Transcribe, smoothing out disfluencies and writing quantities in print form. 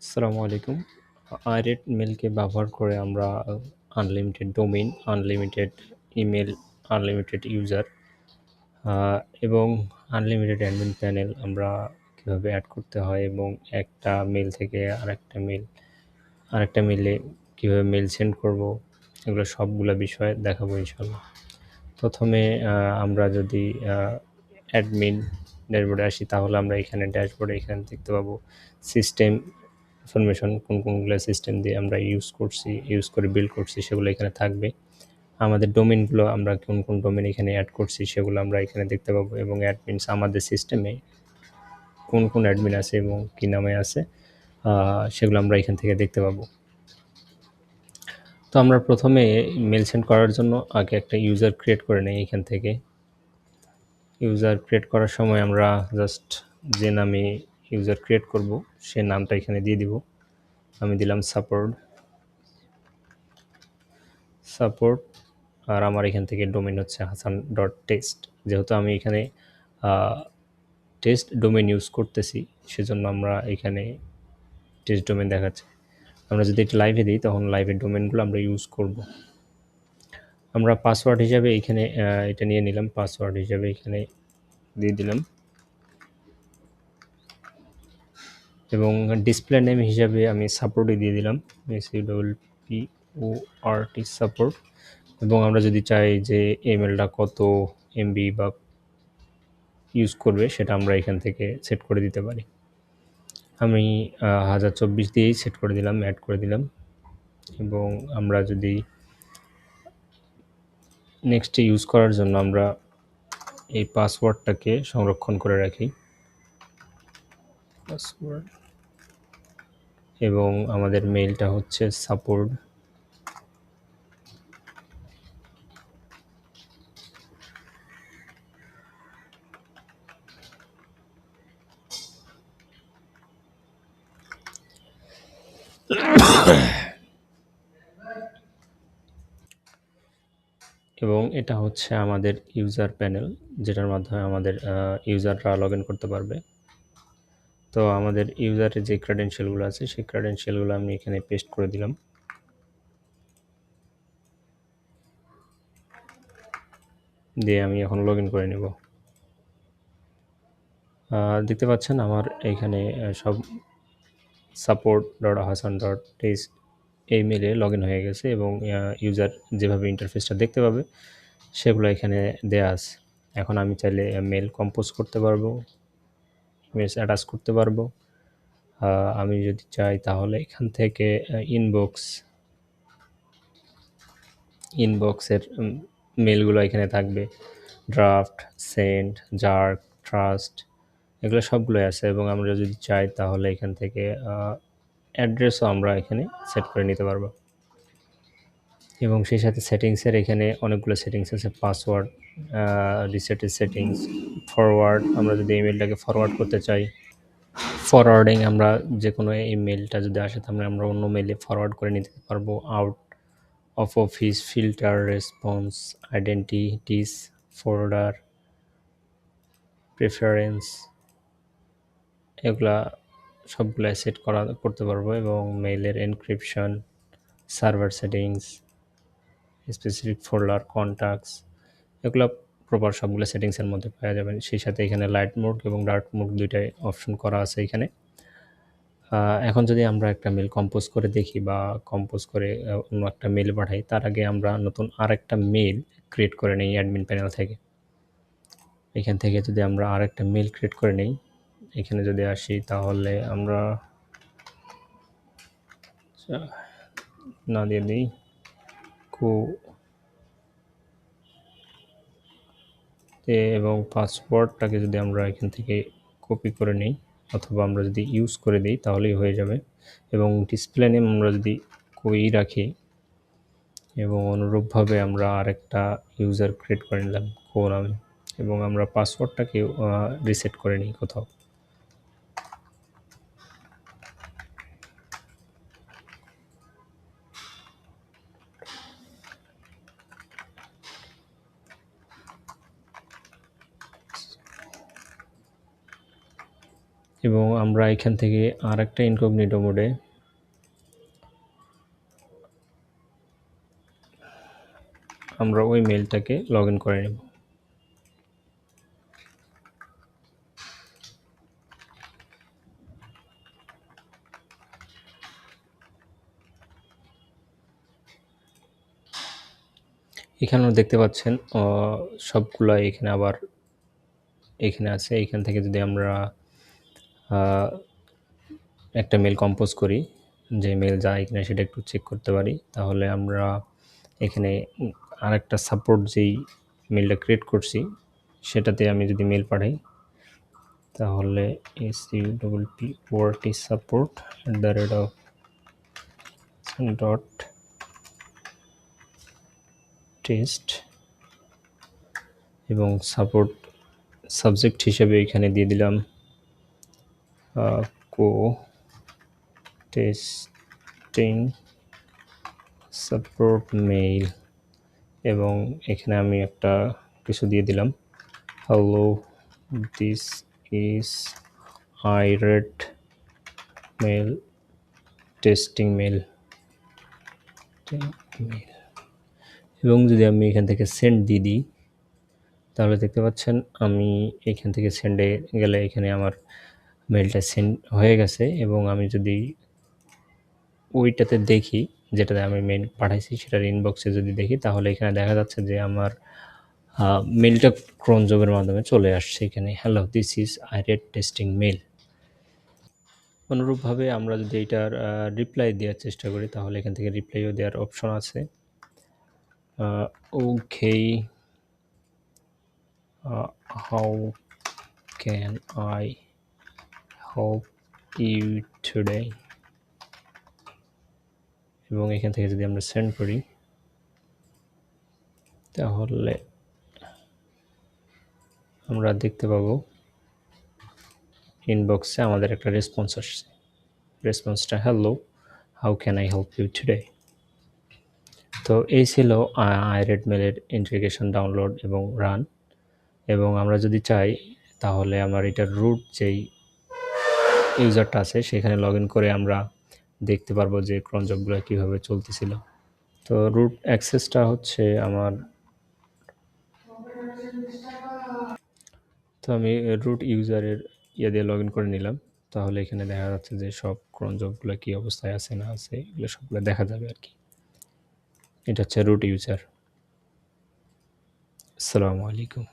আসসালামু আলাইকুম। আইরেট মেইলকে ব্যবহার করে আমরা unlimited domain, unlimited email, unlimited user আ এবং আনলিমিটেড অ্যাডমিন প্যানেল আমরা কীভাবে এড করতে হয় এবং একটা মেইল থেকে আরেকটা মেইলে কীভাবে মেইল সেন্ড করব, এগুলো সবগুলা বিষয় দেখাবো ইনশাআল্লাহ। প্রথমে আমরা যদি অ্যাডমিন ড্যাশবোর্ডে আসি তাহলে আমরা এখানে ড্যাশবোর্ডে এখানে দেখতে পাবো সিস্টেম ইনফরমেশন কোনগুলো সিস্টেম দিয়ে আমরা ইউজ করে বিল্ড করছি সেগুলো এখানে থাকবে। আমাদের ডোমেইনগুলো আমরা কোন ডোমেইন এখানে এড করছি সেগুলো আমরা এখানে দেখতে পাবো এবং অ্যাডমিনস আমাদের সিস্টেমে কোন অ্যাডমিন আছে এবং কি নামে আছে সেগুলো আমরা এখান থেকে দেখতে পাবো। তো আমরা প্রথমে মেইল সেন্ড করার জন্য আগে একটা ইউজার ক্রিয়েট করে নেই এখান থেকে। ইউজার ক্রিয়েট করার সময় আমরা জাস্ট যে নামে ইউজার ক্রিয়েট করব সে নামটা এখানে দিয়ে দিব। আমি দিলাম সাপোর্ট আর আমার এখান থেকে ডোমেইন হচ্ছে hasan.test। যেহেতু আমি এখানে টেস্ট ডোমেইন ইউজ করতেছি সেজন্য আমরা এখানে টেস্ট ডোমেইন দেখাচ্ছে। আমরা যদি এটা লাইভে দিই তখন লাইভের ডোমেইনগুলো আমরা ইউজ করব। আমরা পাসওয়ার্ড হিসাবে এখানে এটা নিয়ে নিলাম, পাসওয়ার্ড হিসাবে এখানে দিয়ে দিলাম এবং ডিসপ্লে নেম হিসাবে আমি সাপোর্টই দিয়ে দিলাম, SUPPORT সাপোর্ট। এবং আমরা যদি চাই যে ইমেলটা কত এমবি বা ইউজ করবে সেটা আমরা এখান থেকে সেট করে দিতে পারি। আমি 1024 দিয়েই সেট করে দিলাম, অ্যাড করে দিলাম। এবং আমরা যদি নেক্সটে ইউজ করার জন্য আমরা এই পাসওয়ার্ডটাকে সংরক্ষণ করে রাখি, পাসওয়ার্ড। এবং আমাদের মেইলটা হচ্ছে সাপোর্ট এবং এটা হচ্ছে আমাদের ইউজার প্যানেল, যেটার মাধ্যমে আমাদের ইউজাররা লগ ইন করতে পারবে। তো আমাদের ইউজারের যে ক্রেডেনশিয়ালগুলো আছে সেই ক্রেডেনশিয়ালগুলো আমি এখানে পেস্ট করে দিলাম। দিয়ে আমি এখন লগ ইন করে নেব। দেখতে পাচ্ছেন আমার এখানে সব support.hasan.test এই মেলে লগ ইন হয়ে গেছে এবং ইউজার যেভাবে ইন্টারফেসটা দেখতে পাবে সেগুলো এখানে দেয়া আছে। এখন আমি চাইলে মেল কম্পোজ করতে পারবো, ইমেজ অ্যাটাচ করতে পারবো। আমি যদি চাই তাহলে এখান থেকে ইনবক্সের মেলগুলো এখানে থাকবে, ড্রাফট, সেন্ড, জার্ক, ট্রাস্ট, এগুলো সবগুলোই আছে। এবং আমরা যদি চাই তাহলে এখান থেকে অ্যাড্রেসও আমরা এখানে সেট করে নিতে পারবো। এবং সেই সাথে সেটিংসের এখানে অনেকগুলো সেটিংস আছে, পাসওয়ার্ড, রিসেটের সেটিংস, ফরওয়ার্ড, আমরা যদি ইমেলটাকে ফরওয়ার্ড করতে চাই, ফরওয়ার্ডিং, আমরা যে কোনো ইমেলটা যদি আসে তাহলে আমরা অন্য মেইলে ফরওয়ার্ড করে নিতে পারবো, out of office, filter, response, identities, folder, preference, এগুলা সবগুলো সেট করতে পারবো। এবং মেইলের encryption, server settings, specific folder, contacts, এগুলো প্রপার সবগুলো সেটিংসের মধ্যে পাওয়া যাবে। সেই সাথে এখানে লাইট মোড এবং ডার্ক মোড দুইটাই অপশন করা আছে এখানে। এখন যদি আমরা একটা মেল কম্পোজ করে দেখি বা কম্পোজ করে অন্য একটা মেল পাঠাই, তার আগে আমরা নতুন আরেকটা মেল ক্রিয়েট করে নিই অ্যাডমিন প্যানেল থেকে। এখান থেকে যদি আমরা আরেকটা মেল ক্রিয়েট করে নিই, এখানে যদি আসি তাহলে আমরা না দিয়ে দিই এবং পাসওয়ার্ডটাকে যদি আমরা এখান থেকে কপি করে নিই অথবা আমরা যদি ইউজ করে দিই তাহলেই হয়ে যাবে। এবং ডিসপ্লে নেম আমরা যদি কই রাখি এবং অনুরূপভাবে আমরা আরেকটা ইউজার ক্রিয়েট করে নিলাম নামে এবং আমরা পাসওয়ার্ডটাকে রিসেট করে নিই কোথাও। এবং আমরা এখান থেকে আরেকটা ইনকগনিটো মোডে আমরা ওই মেইলটাকে লগ ইন করে নেব। এখানেও দেখতে পাচ্ছেন সবগুলা এখানে আবার এখানে আছে। এখান থেকে যদি আমরা একটা মেল কম্পোজ করি, যে মেল যায় কিনা সেটা একটু চেক করতে পারি, তাহলে আমরা এখানে আরেকটা সাপোর্ট যেই মেলটা ক্রিয়েট করছি সেটাতে আমি যদি মেল পাঠাই, তাহলে support@test এবং সাপোর্ট সাবজেক্ট হিসেবে এখানে দিয়ে দিলাম কো টেস্টিং সাপোর্ট মেইল, এবং এখানে আমি একটা কিছু দিয়ে দিলাম, hello this is irate mail testing mail. এবং যদি আমি এখান থেকে সেন্ড দিয়ে দিই, তাহলে দেখতে পাচ্ছেন আমি এখান থেকে সেন্ডে গেলে এখানে আমার মেলটা সেন্ড হয়ে গেছে। এবং আমি যদি ওইটাতে দেখি যেটাতে আমি মেল পাঠাইছি সেটার ইনবক্সে যদি দেখি, তাহলে এখানে দেখা যাচ্ছে যে আমার মেলটা ক্রোন জবের মাধ্যমে চলে আসছে এখানে, hello this is irate testing mail. অনুরূপভাবে আমরা যদি এটার রিপ্লাই দেওয়ার চেষ্টা করি, তাহলে এখান থেকে রিপ্লাইও দেওয়ার অপশন আছে। Okay, how can I help you today, এবং এখান থেকে যদি আমরা সেন্ড করি, তাহলে আমরা দেখতে পাবো ইনবক্সে আমাদের একটা রেসপন্স আসছে। রেসপন্সটা hello how can I help you today. তো এই ছিল irate মেলের ইন্টিগ্রেশন, ডাউনলোড এবং রান। এবং আমরা যদি চাই, তাহলে আমার এটার রুট যেই ইউজারটা আছে সেখানে লগ ইন করে আমরা দেখতে পারবো যে ক্রন জবগুলো কীভাবে চলতেছিল। তো রুট অ্যাক্সেসটা হচ্ছে আমার, তো আমি রুট ইউজারের দিয়ে লগ ইন করে নিলাম। তাহলে এখানে দেখা যাচ্ছে যে সব ক্রন জবগুলো কী অবস্থায় আছে না আছে এগুলো সবগুলো দেখা যাবে আর কি। এটা হচ্ছে রুট ইউজার। আসসালামু আলাইকুম।